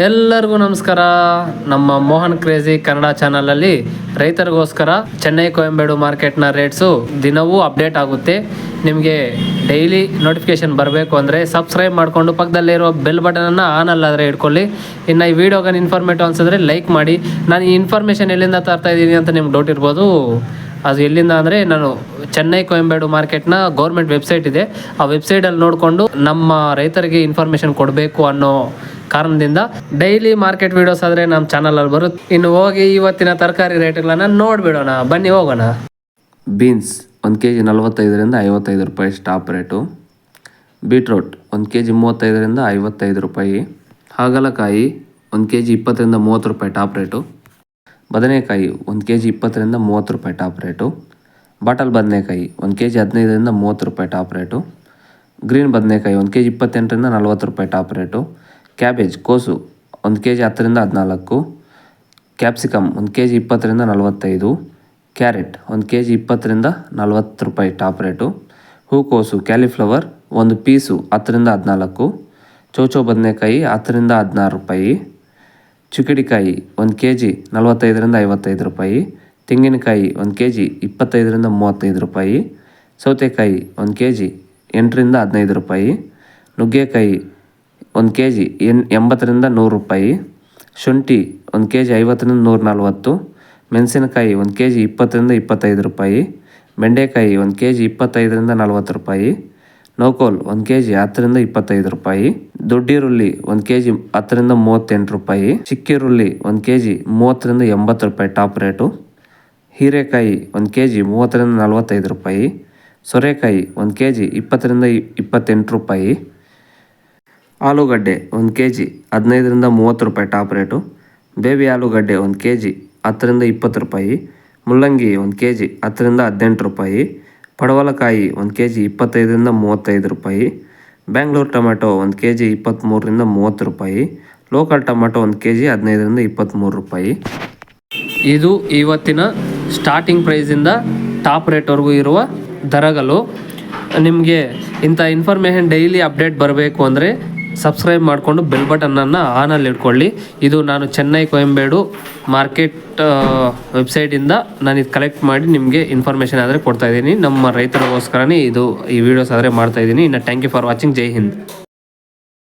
ಎಲ್ಲರಿಗೂ ನಮಸ್ಕಾರ. ನಮ್ಮ ಮೋಹನ್ ಕ್ರೇಜಿ ಕನ್ನಡ ಚಾನಲಲ್ಲಿ ರೈತರಿಗೋಸ್ಕರ ಚೆನ್ನೈ ಕೊಯಂಬೇಡು ಮಾರ್ಕೆಟ್ನ ರೇಟ್ಸು ದಿನವೂ ಅಪ್ಡೇಟ್ ಆಗುತ್ತೆ. ನಿಮಗೆ ಡೈಲಿ ನೋಟಿಫಿಕೇಶನ್ ಬರಬೇಕು ಅಂದರೆ ಸಬ್ಸ್ಕ್ರೈಬ್ ಮಾಡಿಕೊಂಡು ಪಕ್ಕದಲ್ಲಿರೋ ಬೆಲ್ ಬಟನನ್ನು ಆನ್ ಅಲ್ಲಾದರೆ ಇಟ್ಕೊಳ್ಳಿ. ಇನ್ನು ಈ ವಿಡಿಯೋಗೆ ಇನ್ಫಾರ್ಮೇಟಿವ್ ಅನಿಸಿದ್ರೆ ಲೈಕ್ ಮಾಡಿ. ನಾನು ಈ ಇನ್ಫಾರ್ಮೇಷನ್ ಎಲ್ಲಿಂದ ತರ್ತಾ ಇದ್ದೀನಿ ಅಂತ ನಿಮ್ಗೆ ಡೌಟ್ ಇರ್ಬೋದು. ಅದು ಎಲ್ಲಿಂದ ಅಂದರೆ ನಾನು ಚೆನ್ನೈ ಕೊಯಂಬೇಡು ಮಾರ್ಕೆಟ್ನ ಗೌರ್ಮೆಂಟ್ ವೆಬ್ಸೈಟ್ ಇದೆ, ಆ ವೆಬ್ಸೈಟಲ್ಲಿ ನೋಡಿಕೊಂಡು ನಮ್ಮ ರೈತರಿಗೆ ಇನ್ಫಾರ್ಮೇಷನ್ ಕೊಡಬೇಕು ಅನ್ನೋ ಕಾರಣದಿಂದ ಡೈಲಿ ಮಾರ್ಕೆಟ್ ವೀಡಿಯೋಸ್ ಆದರೆ ನಮ್ಮ ಚಾನಲಲ್ಲಿ ಬರುತ್ತೆ. ಇನ್ನು ಹೋಗಿ ಇವತ್ತಿನ ತರಕಾರಿ ರೇಟ್ಗಳನ್ನು ನೋಡಿಬಿಡೋಣ, ಬನ್ನಿ ಹೋಗೋಣ. ಬೀನ್ಸ್ 1 kg 45ರಿಂದ 55 ರೂಪಾಯಿ ಸ್ಟಾಪ್ ರೇಟು. ಬೀಟ್ರೋಟ್ 1 kg 35ರಿಂದ 55 ರೂಪಾಯಿ. ಹಾಗಲಕಾಯಿ 1 kg 20ರಿಂದ 30 ರೂಪಾಯಿ ಟಾಪ್ ರೇಟು. ಬದನೆಕಾಯಿ 1 kg 20ರಿಂದ 30 ರೂಪಾಯಿ ಟಾಪ್ ರೇಟು. ಬಾಟಲ್ ಬದನೆಕಾಯಿ 1 kg 15ರಿಂದ 30 ರೂಪಾಯಿ ಟಾಪ್ ರೇಟು. ಗ್ರೀನ್ ಬದನೆಕಾಯಿ 1 kg 28ರಿಂದ 40 ರೂಪಾಯಿ ಟಾಪ್ ರೇಟು. ಕ್ಯಾಬೇಜ್ ಕೋಸು 1 kg 10ರಿಂದ 14. Capsicum 1 kg 20ರಿಂದ 45. Carrot 1 kg 20ರಿಂದ 40 ರೂಪಾಯಿ ಟಾಪ್ ರೇಟು. ಹೂಕೋಸು ಕ್ಯಾಲಿಫ್ಲವರ್ 1 ಪೀಸು 10ರಿಂದ 14. ಚೌಚೌ ಬದನೆಕಾಯಿ 10ರಿಂದ 16 ರೂಪಾಯಿ. ಚುಕ್ಕಿಡಿಕಾಯಿ 1 kg 45ರಿಂದ 55 ರೂಪಾಯಿ. ತೆಂಗಿನಕಾಯಿ 1 kg 25ರಿಂದ 35 ರೂಪಾಯಿ. ಸೌತೆಕಾಯಿ 1 kg 8ರಿಂದ 15 ರೂಪಾಯಿ. ನುಗ್ಗೆಕಾಯಿ 1 kg 80ರಿಂದ 100 ರೂಪಾಯಿ. ಶುಂಠಿ 1 kg 50ರಿಂದ 140. ಮೆಣಸಿನಕಾಯಿ 1 kg 20ರಿಂದ 25 ರೂಪಾಯಿ. ಬೆಂಡೆಕಾಯಿ 1 kg 25ರಿಂದ 40 ರೂಪಾಯಿ. ನೌಕೋಲ್ 1 kg 10ರಿಂದ 25 ರೂಪಾಯಿ. ದೊಡ್ಡೀರುಳ್ಳಿ 1 kg 10ರಿಂದ 38 ರೂಪಾಯಿ. ಚಿಕ್ಕಿರುಳ್ಳಿ 1 kg 30ರಿಂದ 80 ರೂಪಾಯಿ ಟಾಪ್ ರೇಟು. ಹೀರೆಕಾಯಿ 1 kg 30ರಿಂದ 45 ರೂಪಾಯಿ. ಸೋರೆಕಾಯಿ 1 kg 20ರಿಂದ 28 ರೂಪಾಯಿ. ಆಲೂಗಡ್ಡೆ 1 kg 15ರಿಂದ 30 ರೂಪಾಯಿ ಟಾಪ್ ರೇಟು. ಬೇಬಿ ಆಲೂಗಡ್ಡೆ 1 kg 10ರಿಂದ 20 ರೂಪಾಯಿ. ಮುಲ್ಲಂಗಿ 1 kg 10ರಿಂದ 18 ರೂಪಾಯಿ. ಪಡವಲಕಾಯಿ 1 kg 25ರಿಂದ 35 ರೂಪಾಯಿ. ಬ್ಯಾಂಗ್ಳೂರು ಟೊಮೆಟೊ 1 kg 23ರಿಂದ 30 ರೂಪಾಯಿ. ಲೋಕಲ್ ಟೊಮೆಟೊ 1 kg 15ರಿಂದ 23 ರೂಪಾಯಿ. ಇದು ಇವತ್ತಿನ ಸ್ಟಾರ್ಟಿಂಗ್ ಪ್ರೈಸಿಂದ ಟಾಪ್ ರೇಟ್ವರೆಗೂ ಇರುವ ದರಗಳು. ನಿಮಗೆ ಇಂಥ ಇನ್ಫಾರ್ಮೇಷನ್ ಡೈಲಿ ಅಪ್ಡೇಟ್ ಬರಬೇಕು ಅಂದರೆ ಸಬ್ಸ್ಕ್ರೈಬ್ ಮಾಡಿಕೊಂಡು ಬೆಲ್ ಬಟನನ್ನು ಆನಲ್ಲಿ ಇಟ್ಕೊಳ್ಳಿ. ಇದು ನಾನು ಚೆನ್ನೈ ಕೊಯಂಬೇಡು ಮಾರ್ಕೆಟ್ ವೆಬ್ಸೈಟಿಂದ ನಾನು ಇದು ಕಲೆಕ್ಟ್ ಮಾಡಿ ನಿಮಗೆ ಇನ್ಫಾರ್ಮೇಷನ್ ಆದರೆ ಕೊಡ್ತಾಯಿದ್ದೀನಿ. ನಮ್ಮ ರೈತರಿಗೋಸ್ಕರನೇ ಈ ವಿಡಿಯೋಸ್ ಆದರೆ ಮಾಡ್ತಾಯಿದ್ದೀನಿ. ಇನ್ನು ಥ್ಯಾಂಕ್ ಯು ಫಾರ್ ವಾಚಿಂಗ್. ಜೈ ಹಿಂದ್.